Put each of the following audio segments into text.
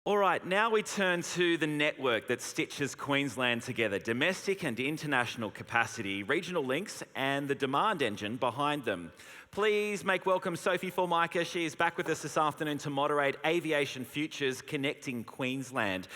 All right, now we turn to the network that stitches Queensland together, domestic and international capacity, regional links, and the demand engine behind them. Please make welcome Sophie Formica. She is back with us this afternoon to moderate Aviation Future's Connecting Queensland.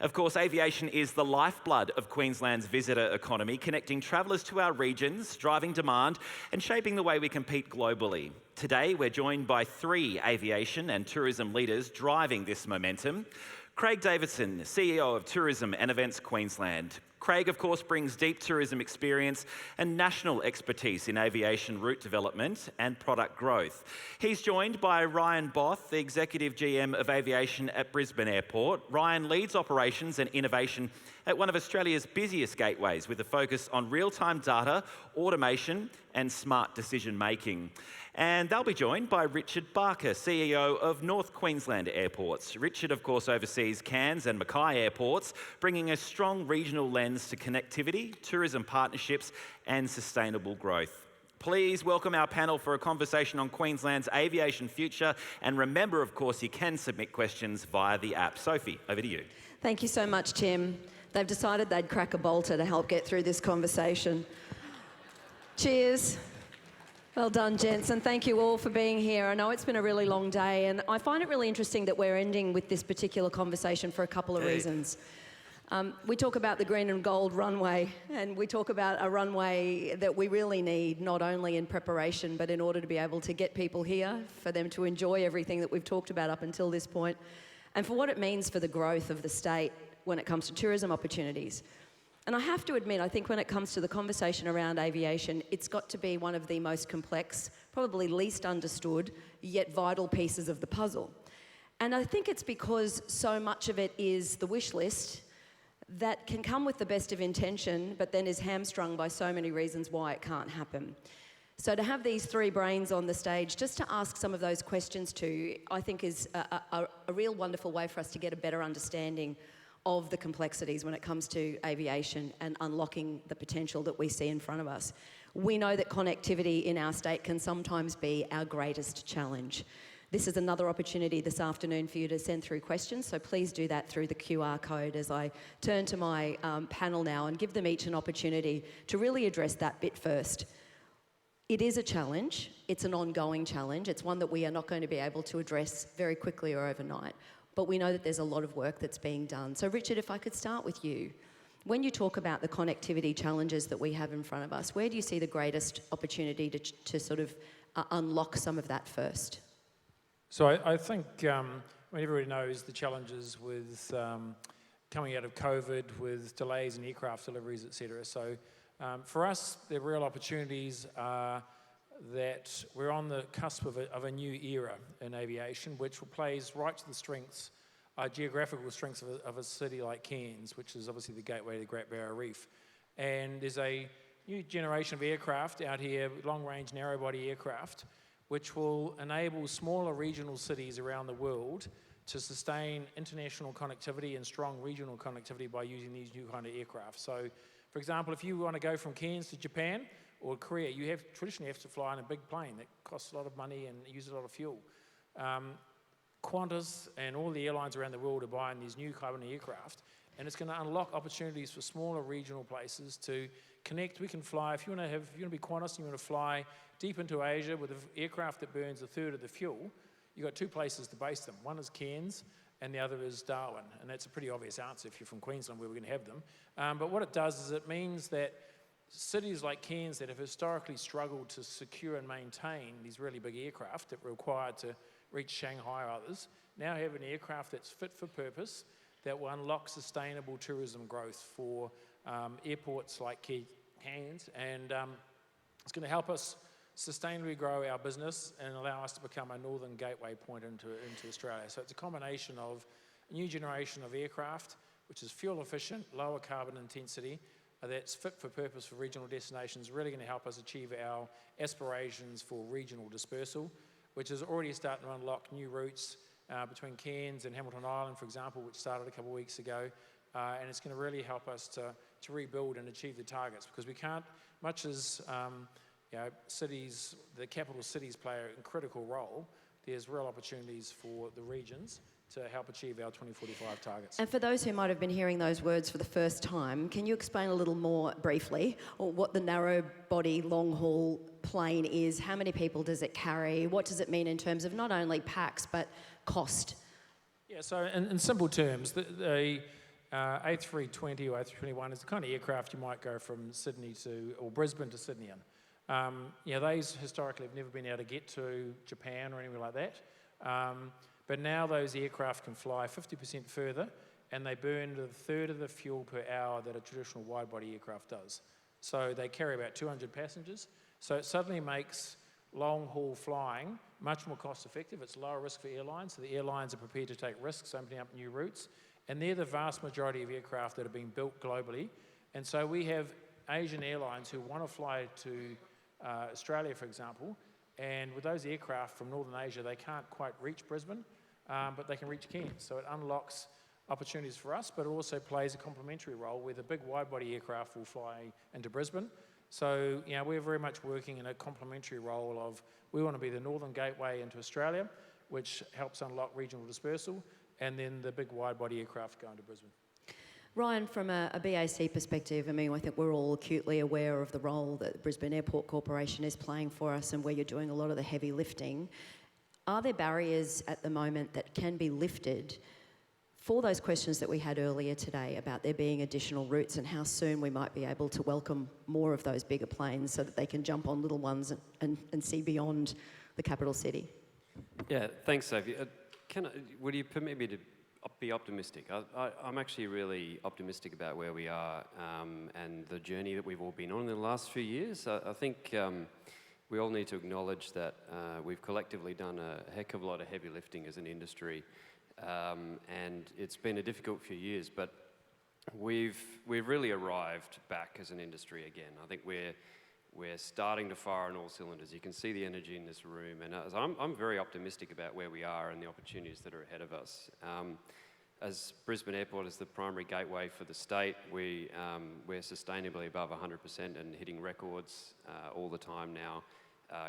Of course, aviation is the lifeblood of Queensland's visitor economy, connecting travellers to our regions, driving demand and shaping the way we compete globally. Today, we're joined by three aviation and tourism leaders driving this momentum. Craig Davidson, CEO of Tourism and Events Queensland. Craig, of course, brings deep tourism experience and national expertise in aviation route development and product growth. He's joined by Ryan Both, the Executive GM of Aviation at Brisbane Airport. Ryan leads operations and innovation at one of Australia's busiest gateways with a focus on real-time data, automation and smart decision-making. And they'll be joined by Richard Barker, CEO of North Queensland Airports. Richard, of course, oversees Cairns and Mackay airports, bringing a strong regional lens to connectivity, tourism partnerships and sustainable growth. Please welcome our panel for a conversation on Queensland's aviation future. And remember, of course, you can submit questions via the app. Sophie, over to you. Thank you so much, Tim. They've decided they'd crack a bolter to help get through this conversation. Cheers. Well done, gents, and thank you all for being here. I know it's been a really long day, and I find it really interesting that we're ending with this particular conversation for a couple of reasons. We talk about the green and gold runway, and we talk about a runway that we really need, not only in preparation, but in order to be able to get people here, for them to enjoy everything that we've talked about up until this point, and for what it means for the growth of the state when it comes to tourism opportunities. And I have to admit, I think when it comes to the conversation around aviation, it's got to be one of the most complex, probably least understood, yet vital pieces of the puzzle. And I think it's because so much of it is the wish list that can come with the best of intention, but then is hamstrung by so many reasons why it can't happen. So to have these three brains on the stage, just to ask some of those questions to, I think is a real wonderful way for us to get a better understanding of the complexities when it comes to aviation and unlocking the potential that we see in front of us. We know that connectivity in our state can sometimes be our greatest challenge. This is another opportunity this afternoon for you to send through questions, so please do that through the QR code as I turn to my panel now and give them each an opportunity to really address that bit first. It is a challenge, it's an ongoing challenge, it's one that we are not going to be able to address very quickly or overnight. But we know that there's a lot of work that's being done. So Richard, if I could start with you. When you talk about the connectivity challenges that we have in front of us, where do you see the greatest opportunity to sort of unlock some of that first? So I think everybody knows the challenges with coming out of COVID, with delays in aircraft deliveries, et cetera. So for us, the real opportunities are that we're on the cusp of a new era in aviation, which plays right to the strengths, geographical strengths of a city like Cairns, which is obviously the gateway to the Great Barrier Reef. And there's a new generation of aircraft out here, long-range narrow-body aircraft, which will enable smaller regional cities around the world to sustain international connectivity and strong regional connectivity by using these new kind of aircraft. So, for example, if you want to go from Cairns to Japan, or Korea, you traditionally have to fly in a big plane that costs a lot of money and uses a lot of fuel. Qantas and all the airlines around the world are buying these new carbon aircraft, and it's going to unlock opportunities for smaller regional places to connect. We can fly, if you want to be Qantas and you want to fly deep into Asia with an aircraft that burns a third of the fuel, you've got two places to base them. One is Cairns, and the other is Darwin, and that's a pretty obvious answer if you're from Queensland where we're going to have them. But what it does is it means that cities like Cairns that have historically struggled to secure and maintain these really big aircraft that were required to reach Shanghai or others, now have an aircraft that's fit for purpose that will unlock sustainable tourism growth for airports like Cairns, and it's going to help us sustainably grow our business and allow us to become a northern gateway point into Australia. So it's a combination of a new generation of aircraft, which is fuel efficient, lower carbon intensity, that's fit for purpose for regional destinations, really going to help us achieve our aspirations for regional dispersal, which is already starting to unlock new routes between Cairns and Hamilton Island, for example, which started a couple of weeks ago, and it's going to really help us to rebuild and achieve the targets, because we can't, much as cities, the capital cities play a critical role, there's real opportunities for the regions to help achieve our 2045 targets. And for those who might have been hearing those words for the first time, can you explain a little more briefly what the narrow body long haul plane is? How many people does it carry? What does it mean in terms of not only packs but cost? Yeah, so in simple terms, the A320 or A321 is the kind of aircraft you might go from Sydney to, or Brisbane to Sydney in. Those historically have never been able to get to Japan or anywhere like that. But now those aircraft can fly 50% further, and they burn a third of the fuel per hour that a traditional wide-body aircraft does. So they carry about 200 passengers. So it suddenly makes long-haul flying much more cost-effective. It's lower risk for airlines, so the airlines are prepared to take risks, opening up new routes. And they're the vast majority of aircraft that are being built globally. And so we have Asian airlines who want to fly to Australia, for example, and with those aircraft from Northern Asia, they can't quite reach Brisbane, but they can reach Cairns. So it unlocks opportunities for us, but it also plays a complementary role where the big wide-body aircraft will fly into Brisbane. So, we're very much working in a complementary role of, we want to be the northern gateway into Australia, which helps unlock regional dispersal, and then the big wide-body aircraft going to Brisbane. Ryan, from a BAC perspective, I think we're all acutely aware of the role that the Brisbane Airport Corporation is playing for us and where you're doing a lot of the heavy lifting. Are there barriers at the moment that can be lifted for those questions that we had earlier today about there being additional routes and how soon we might be able to welcome more of those bigger planes so that they can jump on little ones and see beyond the capital city? Yeah, thanks, Sophie. Would you permit me to be optimistic? I'm actually really optimistic about where we are and the journey that we've all been on in the last few years. I think we all need to acknowledge that we've collectively done a heck of a lot of heavy lifting as an industry, and it's been a difficult few years, but we've really arrived back as an industry again. I think we're starting to fire on all cylinders. You can see the energy in this room, and I'm very optimistic about where we are and the opportunities that are ahead of us. As Brisbane Airport is the primary gateway for the state, we're sustainably above 100% and hitting records all the time now.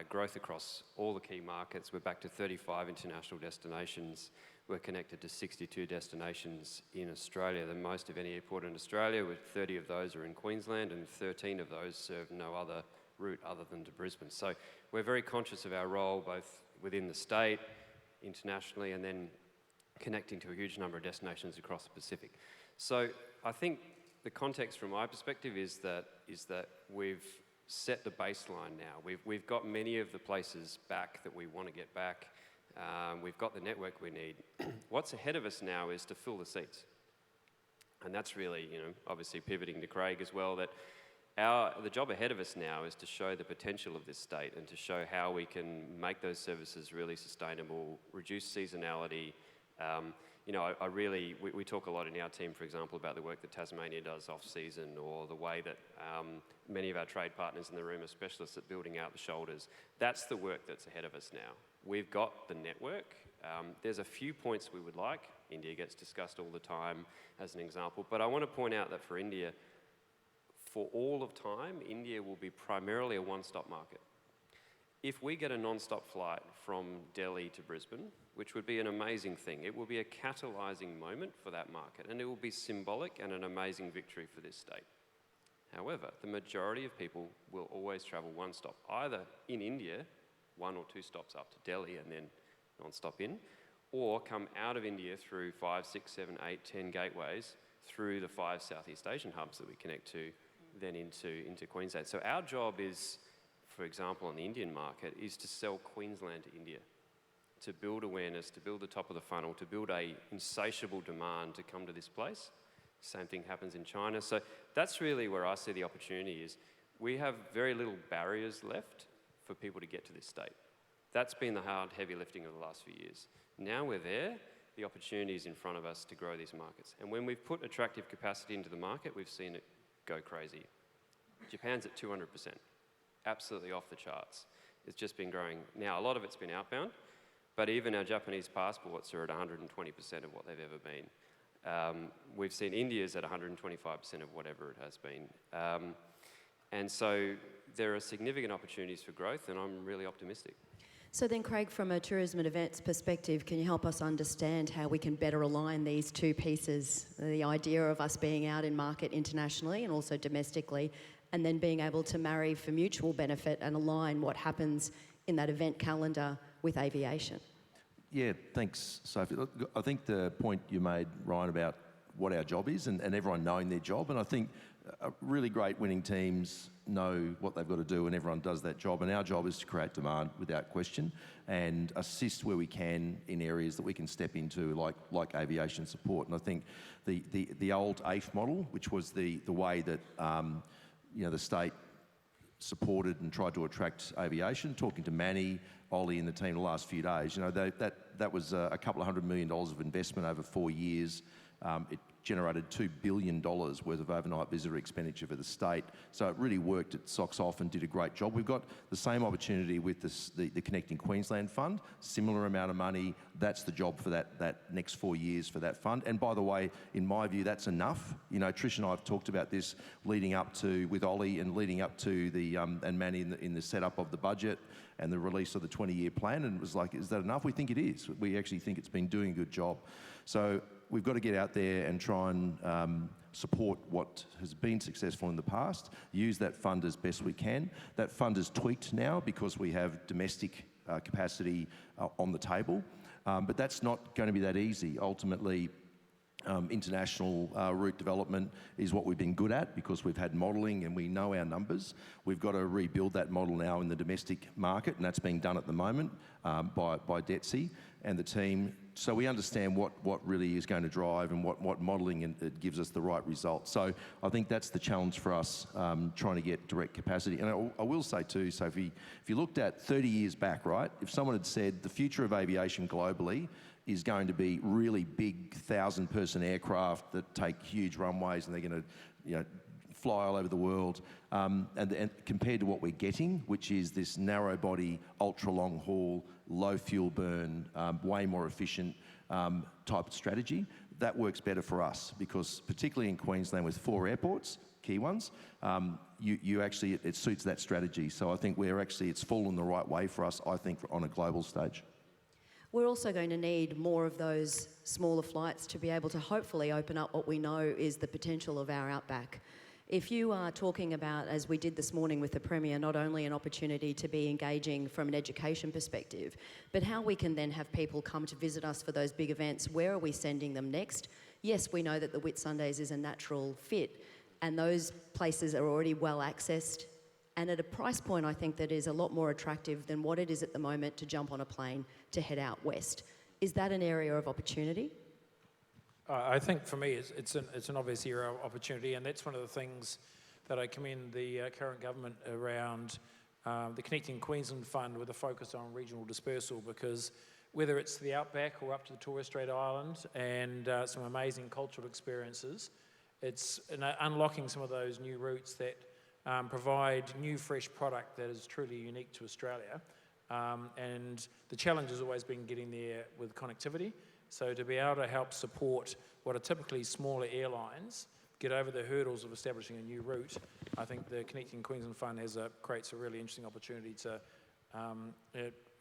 Growth across all the key markets. We're back to 35 international destinations. We're connected to 62 destinations in Australia, the most of any airport in Australia, with 30 of those are in Queensland and 13 of those serve no other route other than to Brisbane. So we're very conscious of our role both within the state, internationally, and then connecting to a huge number of destinations across the Pacific. So I think the context from my perspective is that we've set the baseline now. We've got many of the places back that we want to get back. We've got the network we need. What's ahead of us now is to fill the seats. And that's really, obviously pivoting to Craig as well, that the job ahead of us now is to show the potential of this state and to show how we can make those services really sustainable, reduce seasonality. We talk a lot in our team, for example, about the work that Tasmania does off-season, or the way that many of our trade partners in the room are specialists at building out the shoulders. That's the work that's ahead of us now. We've got the network. There's a few points we would like. India gets discussed all the time as an example, but I want to point out that for India, for all of time, India will be primarily a one-stop market. If we get a non-stop flight from Delhi to Brisbane, which would be an amazing thing, it will be a catalysing moment for that market, and it will be symbolic and an amazing victory for this state. However, the majority of people will always travel one stop, either in India, 1 or 2 stops up to Delhi and then non-stop in, or come out of India through 5, 6, 7, 8, 10 gateways through the 5 Southeast Asian hubs that we connect to, then into Queensland. So our job is, for example, on the Indian market, is to sell Queensland to India, to build awareness, to build the top of the funnel, to build a insatiable demand to come to this place. Same thing happens in China. So that's really where I see the opportunity is. We have very little barriers left for people to get to this state. That's been the hard, heavy lifting of the last few years. Now we're there, the opportunity is in front of us to grow these markets. And when we've put attractive capacity into the market, we've seen it go crazy. Japan's at 200%, absolutely off the charts. It's just been growing. Now, a lot of it's been outbound, but even our Japanese passports are at 120% of what they've ever been. We've seen India's at 125% of whatever it has been. And so there are significant opportunities for growth, and I'm really optimistic. So then, Craig, from a tourism and events perspective, can you help us understand how we can better align these two pieces, the idea of us being out in market internationally and also domestically, and then being able to marry for mutual benefit and align what happens in that event calendar with aviation? Yeah, thanks, Sophie. Look, I think the point you made, Ryan, about what our job is and everyone knowing their job, and I think really great winning teams know what they've got to do and everyone does that job, and our job is to create demand without question and assist where we can in areas that we can step into, like aviation support. And I think the old AIF model, which was the way that the state supported and tried to attract aviation, talking to Manny, Ollie and the team the last few days, that was a couple of $100 million of investment over 4 years. It generated $2 billion worth of overnight visitor expenditure for the state. So it really worked its socks off and did a great job. We've got the same opportunity with the Connecting Queensland Fund, similar amount of money. That's the job for that next 4 years for that fund. And by the way, in my view, that's enough. Trish and I have talked about this leading up to, with Ollie and leading up to the, and Manny in the setup of the budget and the release of the 20-year plan. And it was like, is that enough? We think it is. We actually think it's been doing a good job. So we've got to get out there and try and support what has been successful in the past, use that fund as best we can. That fund is tweaked now because we have domestic capacity on the table, but that's not going to be that easy. Ultimately, international route development is what we've been good at because we've had modelling and we know our numbers. We've got to rebuild that model now in the domestic market, and that's being done at the moment by DETSI and the team. So we understand what really is going to drive and what modelling it gives us the right results. So I think that's the challenge for us, trying to get direct capacity. And I will say too, Sophie, if you looked at 30 years back, right, if someone had said the future of aviation globally is going to be really big 1,000-person aircraft that take huge runways and they're going to, fly all over the world, and compared to what we're getting, which is this narrow body, ultra long haul, low fuel burn, way more efficient type of strategy, that works better for us because particularly in Queensland with 4 airports, key ones, you actually, it suits that strategy. So I think it's fallen the right way for us, I think, on a global stage. We're also going to need more of those smaller flights to be able to hopefully open up what we know is the potential of our outback. If you are talking about, as we did this morning with the Premier, not only an opportunity to be engaging from an education perspective, but how we can then have people come to visit us for those big events, where are we sending them next? Yes, we know that the Whitsundays is a natural fit, and those places are already well accessed, and at a price point I think that is a lot more attractive than what it is at the moment to jump on a plane to head out west. Is that an area of opportunity? I think for me it's an obvious area of opportunity, and that's one of the things that I commend the current government around the Connecting Queensland Fund with a focus on regional dispersal, because whether it's the outback or up to the Torres Strait Island and some amazing cultural experiences, it's unlocking some of those new routes that provide new fresh product that is truly unique to Australia, and the challenge has always been getting there with connectivity. So to be able to help support what are typically smaller airlines get over the hurdles of establishing a new route, I think the Connecting Queensland Fund creates a really interesting opportunity to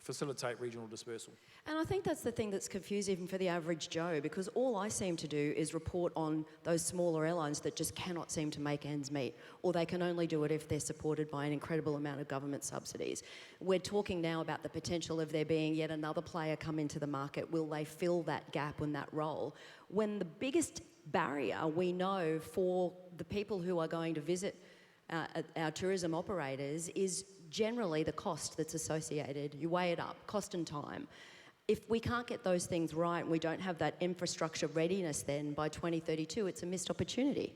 facilitate regional dispersal. And I think that's the thing that's confusing even for the average Joe, because all I seem to do is report on those smaller airlines that just cannot seem to make ends meet, or they can only do it if they're supported by an incredible amount of government subsidies. We're talking now about the potential of there being yet another player come into the market. Will they fill that gap and that role? When the biggest barrier we know for the people who are going to visit our tourism operators is generally the cost that's associated. You weigh it up, cost and time. If we can't get those things right and we don't have that infrastructure readiness then by 2032, it's a missed opportunity.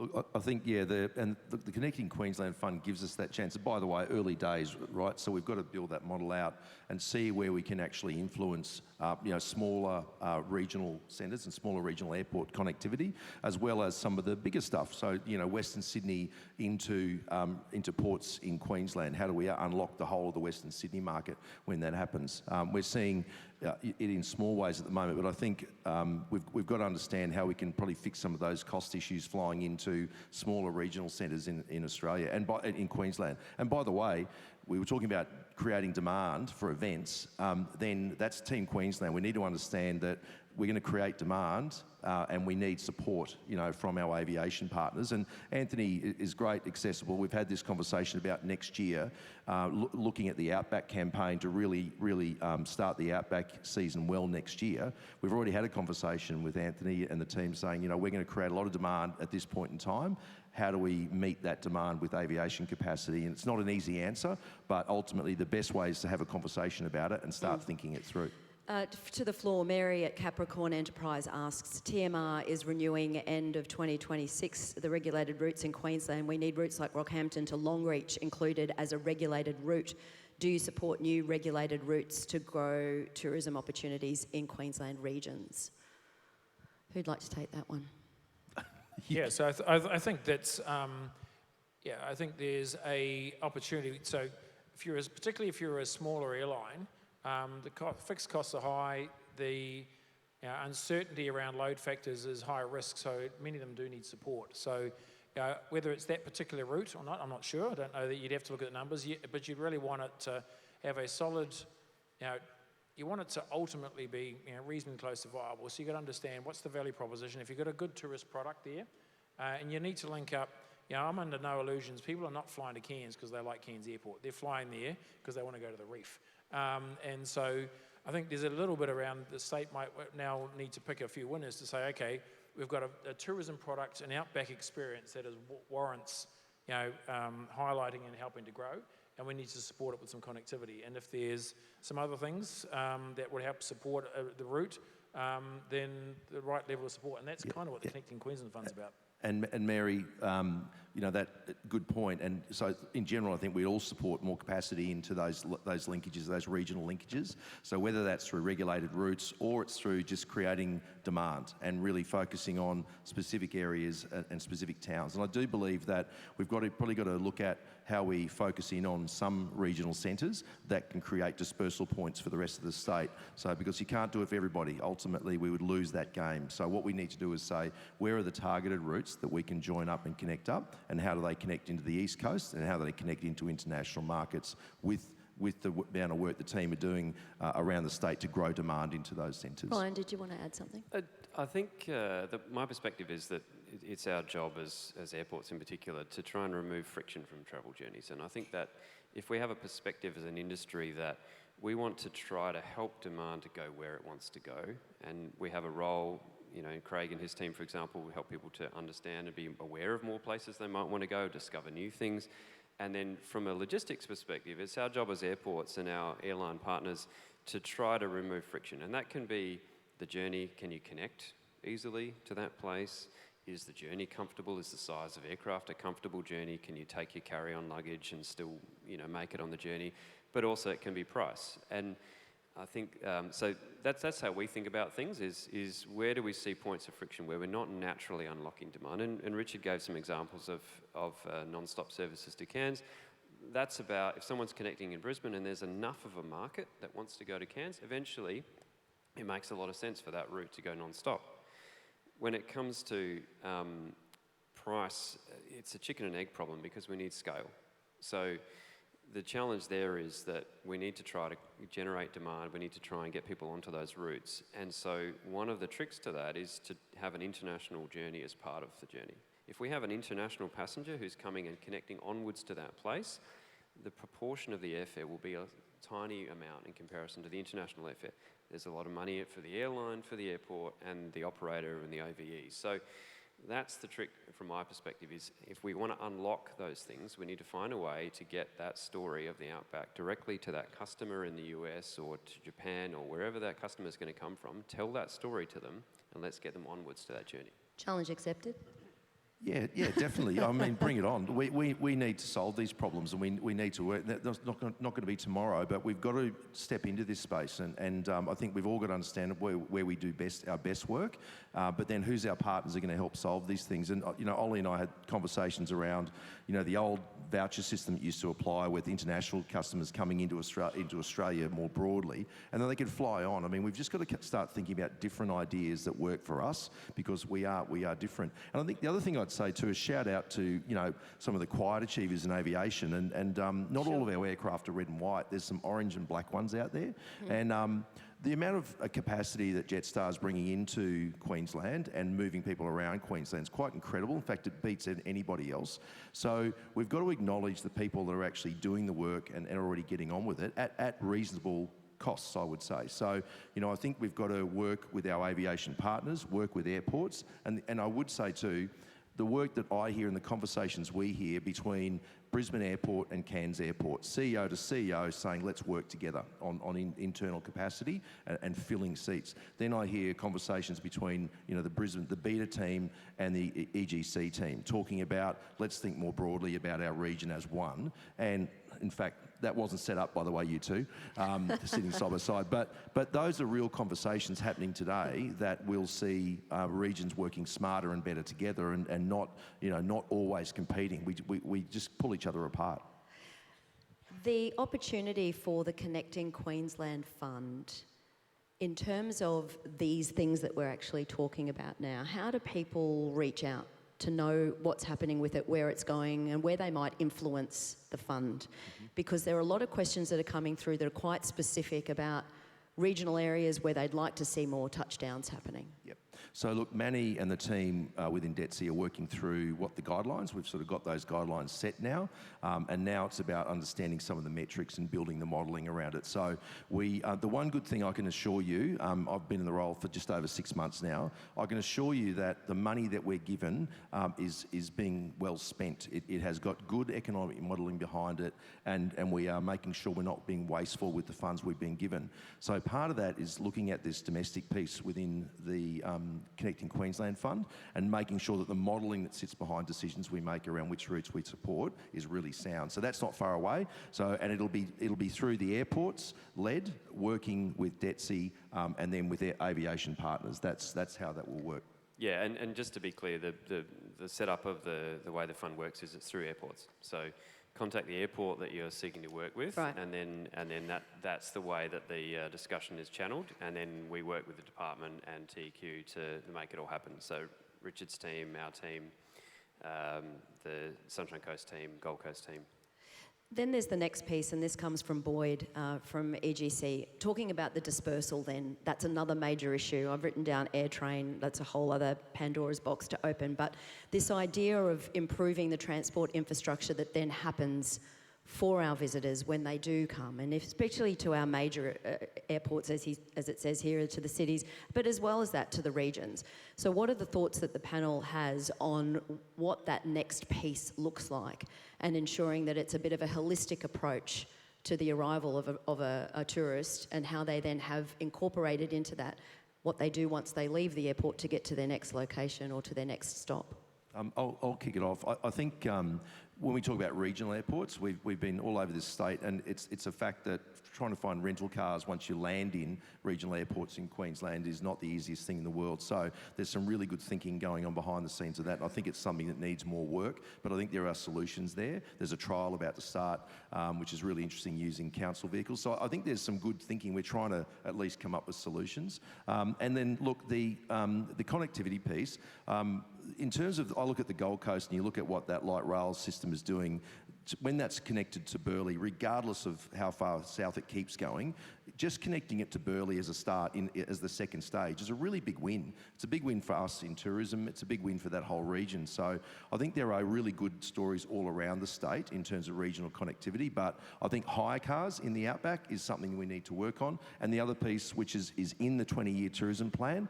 Look, I think, the Connecting Queensland Fund gives us that chance. By the way, early days, right? So we've got to build that model out and see where we can actually influence, smaller regional centres and smaller regional airport connectivity, as well as some of the bigger stuff. So, Western Sydney into ports in Queensland. How do we unlock the whole of the Western Sydney market when that happens? We're seeing it in small ways at the moment, but I think we've got to understand how we can probably fix some of those cost issues flying into smaller regional centres in Australia and in Queensland. And by the way, we were talking about creating demand for events, then that's Team Queensland. We need to understand that we're going to create demand and we need support, from our aviation partners. And Anthony is great, accessible. We've had this conversation about next year, looking at the Outback campaign to really start the Outback season well next year. We've already had a conversation with Anthony and the team saying, we're going to create a lot of demand at this point in time. How do we meet that demand with aviation capacity? And it's not an easy answer, but ultimately the best way is to have a conversation about it and start thinking it through. To the floor, Mary at Capricorn Enterprise asks, TMR is renewing end of 2026 the regulated routes in Queensland. We need routes like Rockhampton to Longreach included as a regulated route. Do you support new regulated routes to grow tourism opportunities in Queensland regions? Who'd like to take that one? Yeah, so I think that's, I think there's a opportunity. So particularly if you're a smaller airline, the fixed costs are high, the uncertainty around load factors is high risk, so many of them do need support. So whether it's that particular route or not, I'm not sure. I don't know that you'd have to look at the numbers yet, but you'd really want it to have a solid, you want it to ultimately be reasonably close to viable. So you've got to understand what's the value proposition. If you've got a good tourist product there, and you need to link up, I'm under no illusions. People are not flying to Cairns because they like Cairns Airport. They're flying there because they want to go to the reef. And so I think there's a little bit around the state might now need to pick a few winners to say, okay, we've got a tourism product, an outback experience that warrants, highlighting and helping to grow, and we need to support it with some connectivity. And if there's some other things that would help support the route, then the right level of support, and that's kind of what the Connecting Queensland Fund's about. And Mary, that good point. And so in general, I think we all support more capacity into those linkages, those regional linkages. So whether that's through regulated routes or it's through just creating demand and really focusing on specific areas and specific towns. And I do believe that we've probably got to look at how we focus in on some regional centres that can create dispersal points for the rest of the state. So because you can't do it for everybody, ultimately we would lose that game. So what we need to do is say, where are the targeted routes that we can join up and connect up, and how do they connect into the East Coast, and how do they connect into international markets with the amount of work the team are doing around the state to grow demand into those centres. Brian, did you want to add something? I think my perspective is that it's our job as airports in particular to try and remove friction from travel journeys. And I think that if we have a perspective as an industry that we want to try to help demand to go where it wants to go, and we have a role, Craig and his team, for example, will help people to understand and be aware of more places they might want to go, discover new things. And then from a logistics perspective, it's our job as airports and our airline partners to try to remove friction. And that can be the journey. Can you connect easily to that place? Is the journey comfortable? Is the size of aircraft a comfortable journey? Can you take your carry-on luggage and still, make it on the journey? But also it can be price. And I think, so that's how we think about things, is where do we see points of friction where we're not naturally unlocking demand? And Richard gave some examples of non-stop services to Cairns. That's about if someone's connecting in Brisbane and there's enough of a market that wants to go to Cairns, eventually it makes a lot of sense for that route to go non-stop. When it comes to price, it's a chicken and egg problem because we need scale. So the challenge there is that we need to try to generate demand, we need to try and get people onto those routes. And so one of the tricks to that is to have an international journey as part of the journey. If we have an international passenger who's coming and connecting onwards to that place, the proportion of the airfare will be a tiny amount in comparison to the international airfare. There's a lot of money for the airline, for the airport, and the operator and the OVE. So that's the trick from my perspective, is if we want to unlock those things, we need to find a way to get that story of the Outback directly to that customer in the US or to Japan or wherever that customer is going to come from. Tell that story to them and let's get them onwards to that journey. Challenge accepted. Yeah, definitely. I mean, bring it on. We need to solve these problems, and we need to work. That's not going to be tomorrow, but we've got to step into this space, and I think we've all got to understand where we do our best work, but then who's our partners are going to help solve these things. And Ollie and I had conversations around, the old voucher system that used to apply with international customers coming into Australia more broadly, and then they could fly on. I mean, we've just got to start thinking about different ideas that work for us, because we are different. And I think the other thing I'd say too is shout out to some of the quiet achievers in aviation, and not all of our aircraft are red and white. There's some orange and black ones out there, and the amount of capacity that Jetstar is bringing into Queensland and moving people around Queensland is quite incredible. In fact, it beats anybody else. So we've got to acknowledge the people that are actually doing the work and already getting on with it at reasonable costs, I would say. So, I think we've got to work with our aviation partners, work with airports, and I would say too, the work that I hear and the conversations we hear between Brisbane Airport and Cairns Airport, CEO to CEO saying, let's work together on internal capacity and filling seats. Then I hear conversations between the beta team and the EGC team talking about, let's think more broadly about our region as one. And in fact, that wasn't set up, by the way, you two, sitting side by side. But those are real conversations happening today that we'll see regions working smarter and better together, and not always competing. We just pull each other apart. The opportunity for the Connecting Queensland Fund, in terms of these things that we're actually talking about now, how do people reach out to know what's happening with it, where it's going, and where they might influence the fund? Because there are a lot of questions that are coming through that are quite specific about regional areas where they'd like to see more touchdowns happening. Yep. So look, Manny and the team within DETSI are working through what the guidelines, we've sort of got those guidelines set now, and now it's about understanding some of the metrics and building the modelling around it. So the one good thing I can assure you, I've been in the role for just over 6 months now, I can assure you that the money that we're given is being well spent. It has got good economic modelling behind it, and we are making sure we're not being wasteful with the funds we've been given. So part of that is looking at this domestic piece within the Connecting Queensland Fund and making sure that the modelling that sits behind decisions we make around which routes we support is really sound. So that's not far away. So, and it'll be through the airports led, working with DETSI and then with their aviation partners. That's how that will work. Yeah, and just to be clear, the setup of the way the fund works is it's through airports. So contact the airport that you're seeking to work with, right, and then that's the way that the discussion is channeled, and then we work with the department and TQ to make it all happen. So Richard's team, our team, the Sunshine Coast team, Gold Coast team. Then there's the next piece, and this comes from Boyd from EGC. Talking about the dispersal then, that's another major issue. I've written down air train, that's a whole other Pandora's box to open. But this idea of improving the transport infrastructure that then happens for our visitors when they do come, and especially to our major airports, as it says here, to the cities, but as well as that to the regions. So what are the thoughts that the panel has on what that next piece looks like, and ensuring that it's a bit of a holistic approach to the arrival of a tourist, and how they then have incorporated into that what they do once they leave the airport to get to their next location or to their next stop? I'll kick it off. I think when we talk about regional airports, we've been all over this state, and it's a fact that trying to find rental cars once you land in regional airports in Queensland is not the easiest thing in the world. So there's some really good thinking going on behind the scenes of that. And I think it's something that needs more work, but I think there are solutions there. There's a trial about to start, which is really interesting, using council vehicles. So I think there's some good thinking. We're trying to at least come up with solutions. And then look, the connectivity piece, in terms of, I look at the Gold Coast and you look at what that light rail system is doing, when that's connected to Burleigh, regardless of how far south it keeps going, just connecting it to Burleigh as a start, as the second stage, is a really big win. It's a big win for us in tourism. It's a big win for that whole region. So I think there are really good stories all around the state in terms of regional connectivity, but I think hire cars in the outback is something we need to work on. And the other piece, which is in the 20-year tourism plan,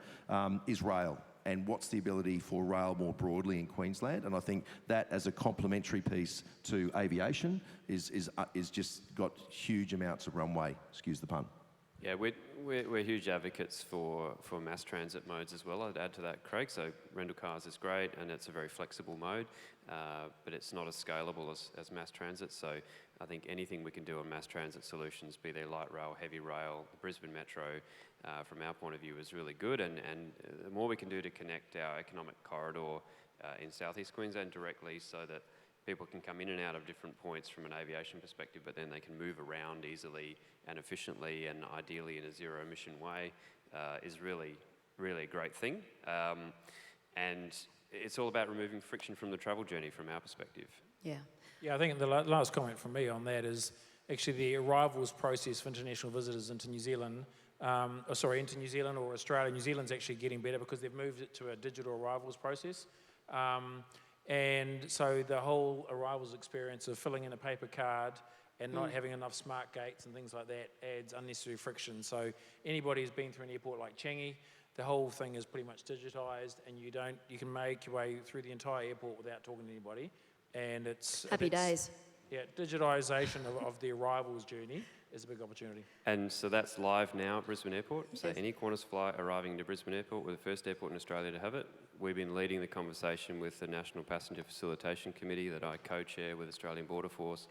is rail. And what's the ability for rail more broadly in Queensland? And I think that, as a complementary piece to aviation, is just got huge amounts of runway. Excuse the pun. Yeah, we're huge advocates for mass transit modes as well. I'd add to that, Craig. So rental cars is great, and it's a very flexible mode, but it's not as scalable as mass transit. So I think anything we can do on mass transit solutions, be they light rail, heavy rail, the Brisbane Metro, from our point of view, is really good. And the more we can do to connect our economic corridor in southeast Queensland directly, so that people can come in and out of different points from an aviation perspective, but then they can move around easily and efficiently and ideally in a zero-emission way is really, really a great thing. And it's all about removing friction from the travel journey from our perspective. Yeah. Yeah, I think the last comment from me on that is actually the arrivals process for international visitors into New Zealand, into New Zealand or Australia. New Zealand's actually getting better because they've moved it to a digital arrivals process. And so the whole arrivals experience of filling in a paper card and not having enough smart gates and things like that adds unnecessary friction. So anybody who's been through an airport like Changi, the whole thing is pretty much digitised, and you can make your way through the entire airport without talking to anybody. And it's Happy days. Yeah, digitisation of the arrivals journey is a big opportunity. And so that's live now at Brisbane Airport. So any Qantas flight arriving to Brisbane Airport, we're the first airport in Australia to have it. We've been leading the conversation with the National Passenger Facilitation Committee that I co-chair with Australian Border Force.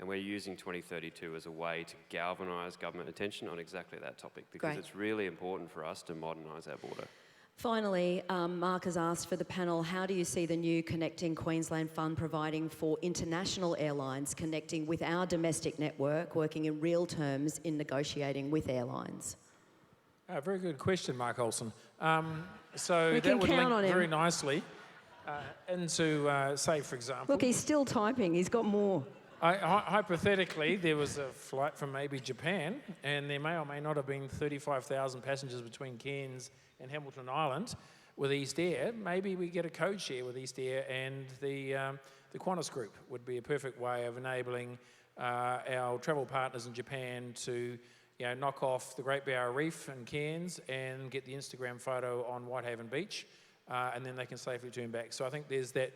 And we're using 2032 as a way to galvanise government attention on exactly that topic, because it's really important for us to modernise our border. Finally, Mark has asked for the panel, how do you see the new Connecting Queensland Fund providing for international airlines connecting with our domestic network, working in real terms in negotiating with airlines? Very good question, Mark Olsen. So We that can would count link on him. very nicely into, say, for example... Look, he's still typing. He's got more. Hypothetically, there was a flight from maybe Japan, and there may or may not have been 35,000 passengers between Cairns and Hamilton Island with East Air. Maybe we get a code share with East Air, and the Qantas Group would be a perfect way of enabling our travel partners in Japan to knock off the Great Barrier Reef in Cairns and get the Instagram photo on Whitehaven Beach, and then they can safely turn back. So I think there's that,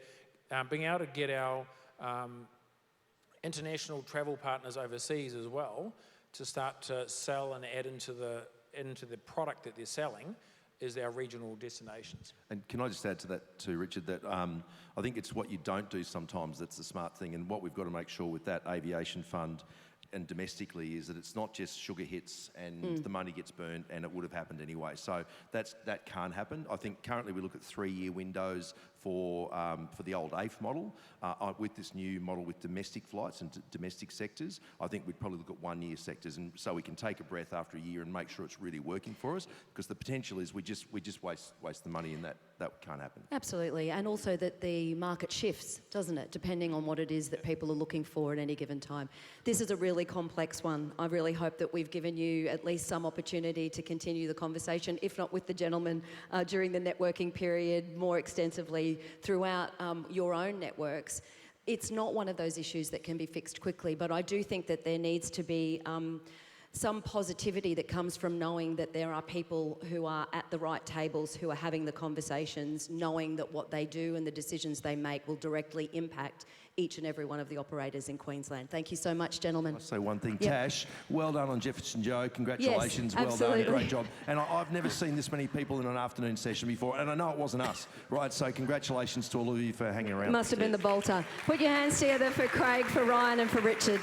being able to get our international travel partners overseas as well to start to sell and add into the product that they're selling is our regional destinations. And can I just add to that too, Richard, that I think it's what you don't do sometimes that's the smart thing, and what we've got to make sure with that aviation fund and domestically is that it's not just sugar hits and the money gets burnt and it would have happened anyway. So that can't happen. I think currently we look at 3-year windows for the old AIF model. With this new model with domestic flights and domestic sectors, I think we'd probably look at 1-year sectors, and so we can take a breath after a year and make sure it's really working for us, because the potential is we just waste the money, and that can't happen. Absolutely, and also that the market shifts, doesn't it, depending on what it is that people are looking for at any given time. This is a really complex one. I really hope that we've given you at least some opportunity to continue the conversation, if not with the gentleman during the networking period, more extensively throughout your own networks. It's not one of those issues that can be fixed quickly, but I do think that there needs to be some positivity that comes from knowing that there are people who are at the right tables, who are having the conversations, knowing that what they do and the decisions they make will directly impact each and every one of the operators in Queensland. Thank you so much, gentlemen. I'll say one thing, Yep. Tash, well done on Jefferson Joe, congratulations, Yes, well absolutely. done, great job. And I've never seen this many people in an afternoon session before, and I know it wasn't us, right? So congratulations to all of you for hanging around. Must have been the bolter. Put your hands together for Craig, for Ryan and for Richard.